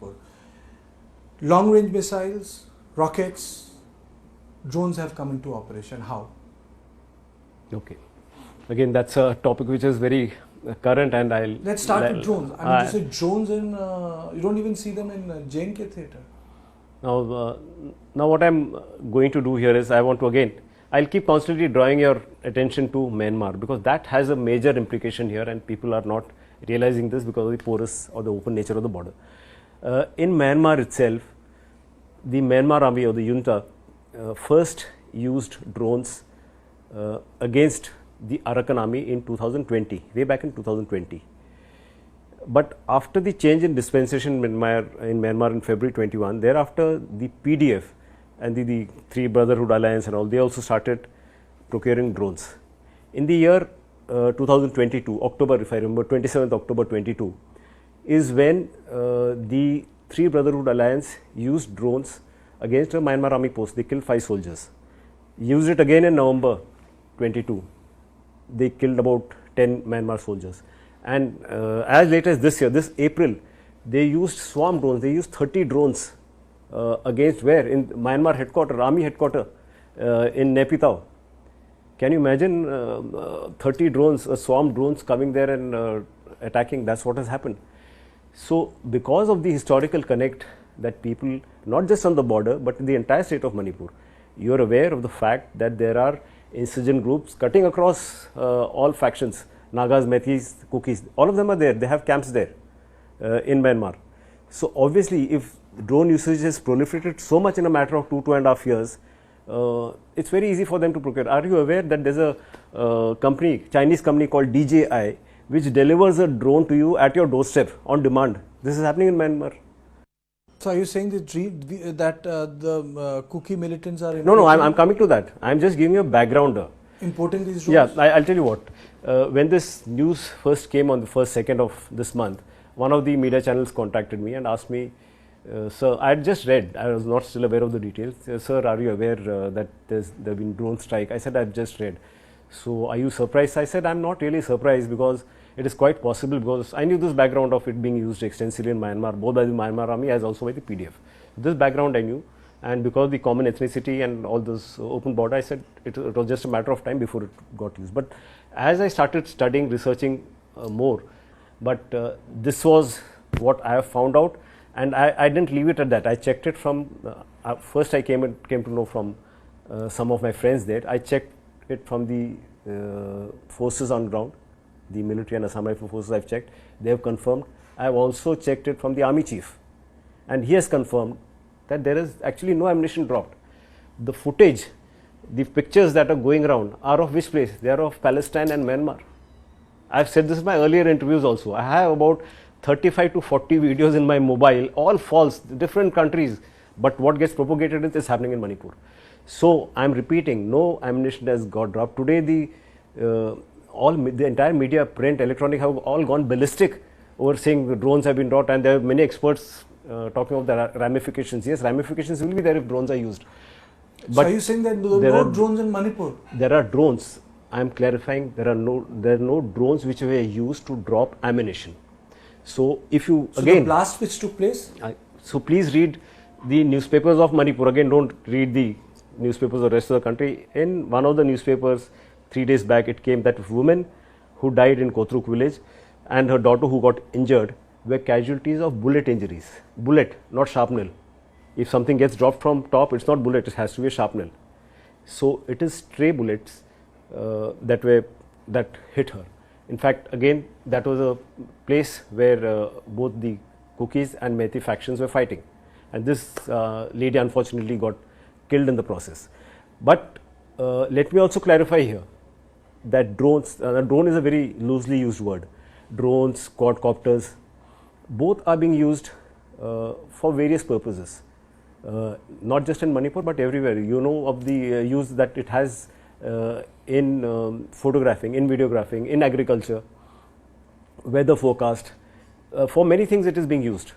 Manipur. Long range missiles, rockets, drones have come into operation. How? Okay. Again, that's a topic which is very current, and I'll... Let's start with drones. I mean, you say drones in, you don't even see them in J&K theatre. Now what I'm going to do here is I want to again, I'll keep constantly drawing your attention to Myanmar, because that has a major implication here, and people are not realizing this because of the porous or the open nature of the border. In Myanmar itself, the Myanmar army or the junta first used drones against the Arakan army in 2020, way back in 2020. But after the change in dispensation in Myanmar in February 21, thereafter the PDF and the Three Brotherhood Alliance and all, they also started procuring drones. In the year 2022, October, if I remember, 27th October 22, is when the Three Brotherhood Alliance used drones against a Myanmar army post. They killed 5 soldiers. Used it again in November 22. They killed about 10 Myanmar soldiers. And as late as this year, this April, they used swarm drones. They used 30 drones against where? In Myanmar headquarters, army headquarters in Naypyidaw. Can you imagine 30 drones, swarm drones coming there and attacking? That's what has happened. So, because of the historical connect that people, not just on the border, but in the entire state of Manipur, you are aware of the fact that there are insurgent groups cutting across all factions. Nagas, Metis, Kukis, all of them are there. They have camps there in Myanmar. So, obviously, if drone usage has proliferated so much in a matter of 2.5 years, it's very easy for them to procure. Are you aware that there's a company, Chinese company called DJI, which delivers a drone to you at your doorstep on demand? This is happening in Myanmar. So, are you saying that the Kuki militants are... No, I'm coming to that. I'm just giving you a backgrounder. Importing these drones? Yeah, I'll tell you what. When this news first came on the 1st, 2nd of this month, one of the media channels contacted me and asked me, sir, I had just read, I was not still aware of the details. Sir, are you aware that there have been drone strike? I said, I've just read. So, are you surprised? I said, I'm not really surprised, because it is quite possible, because I knew this background of it being used extensively in Myanmar, both by the Myanmar army as also by the PDF. This background I knew, and because of the common ethnicity and all this open border, I said it was just a matter of time before it got used. But as I started studying, researching more, but this was what I have found out, and I didn't leave it at that. I checked it from, first I came to know from some of my friends there. I checked it from the forces on ground, the military and Assam Rifle forces. I've checked, they have confirmed. I have also checked it from the army chief, and he has confirmed that there is actually no ammunition dropped. The footage, the pictures that are going around are of which place? They are of Palestine and Myanmar. I've said this in my earlier interviews also. I have about 35 to 40 videos in my mobile, all false, different countries, but what gets propagated is happening in Manipur. So, I'm repeating, no ammunition has got dropped. Today, the entire media, print, electronic have all gone ballistic over saying the drones have been dropped, and there are many experts talking of the ramifications. Yes, ramifications will be there if drones are used. But so, are you saying that there are no drones in Manipur? There are drones. I am clarifying, there are no drones which were used to drop ammunition. So, if you the blast which took place? So, please read the newspapers of Manipur. Again, don't read the newspapers of the rest of the country. In one of the newspapers, 3 days back, it came that woman who died in Kotruk village and her daughter who got injured were casualties of bullet injuries. Bullet, not shrapnel. If something gets dropped from top, it's not bullet, it has to be a shrapnel. So, it is stray bullets that hit her. In fact, again, that was a place where both the Kukis and Methi factions were fighting, and this lady unfortunately got killed in the process. But let me also clarify here that drones, drone is a very loosely used word. Drones, quadcopters, both are being used for various purposes, not just in Manipur but everywhere. You know of the use that it has in photographing, in videographing, in agriculture, weather forecast. For many things it is being used.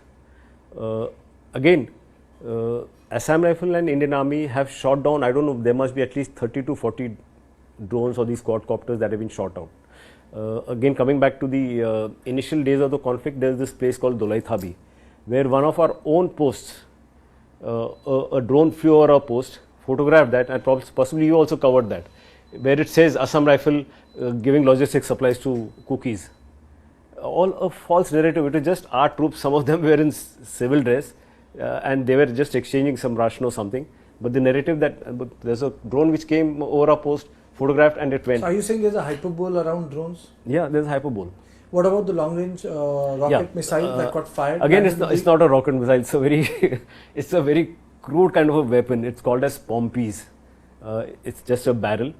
Again, Assam Rifle and Indian Army have shot down, I don't know, there must be at least 30 to 40 drones or these quadcopters that have been shot out. Again, coming back to the initial days of the conflict, there is this place called Dolai Thabi, where one of our own posts, a drone flew over our post, photographed that, and possibly you also covered that, where it says Assam Rifle giving logistics supplies to cookies. All a false narrative. It was just our troops. Some of them were in civil dress, and they were just exchanging some ration or something. But the narrative that there's a drone which came over our post, photographed, and it went. So are you saying there's a hyperbole around drones? Yeah, there's hyperbole. What about the long-range rocket missile that got fired? Again, it's not a rocket missile. It's a very, it's a very crude kind of a weapon. It's called as pompies. It's just a barrel,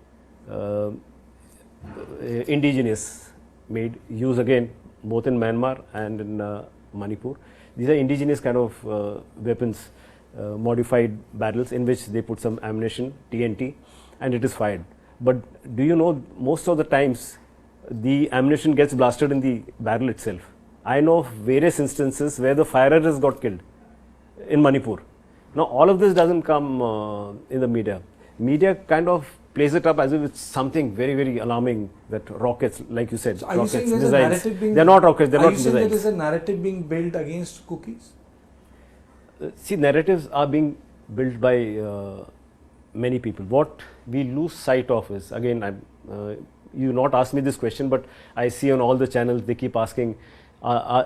indigenous made, used again both in Myanmar and in Manipur. These are indigenous kind of weapons, modified barrels in which they put some ammunition, TNT, and it is fired. But do you know, most of the times the ammunition gets blasted in the barrel itself. I know of various instances where the firer has got killed in Manipur. Now all of this doesn't come in the media. Media kind of plays it up as if it's something very, very alarming, that rockets, like you said, so are rockets, you saying there's missiles. a narrative being, they're not rockets, they're not missiles. Are you saying there is a narrative being built against cookies? See, narratives are being built by many people. What we lose sight of is, again, you not ask me this question, but I see on all the channels they keep asking,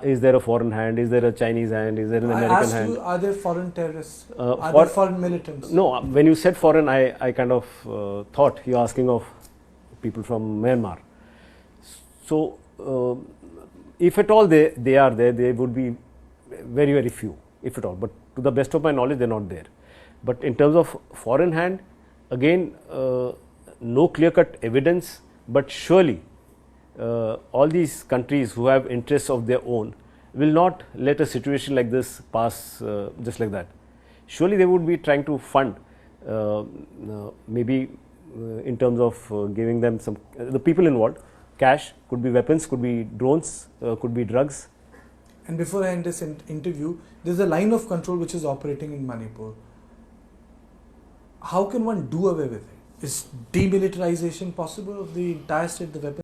is there a foreign hand, is there a Chinese hand, is there an American hand? Are there foreign terrorists, are there foreign militants? No, when you said foreign, I kind of thought you're asking of people from Myanmar. So, if at all they are there, they would be very, very few, if at all. But to the best of my knowledge, they're not there. But in terms of foreign hand, again, no clear-cut evidence, but surely all these countries who have interests of their own will not let a situation like this pass just like that. Surely they would be trying to fund, maybe in terms of giving them some, the people involved, cash, could be weapons, could be drones, could be drugs. And before I end this interview, there is a line of control which is operating in Manipur. How can one do away with it? Is demilitarization possible of the entire state, the weapons?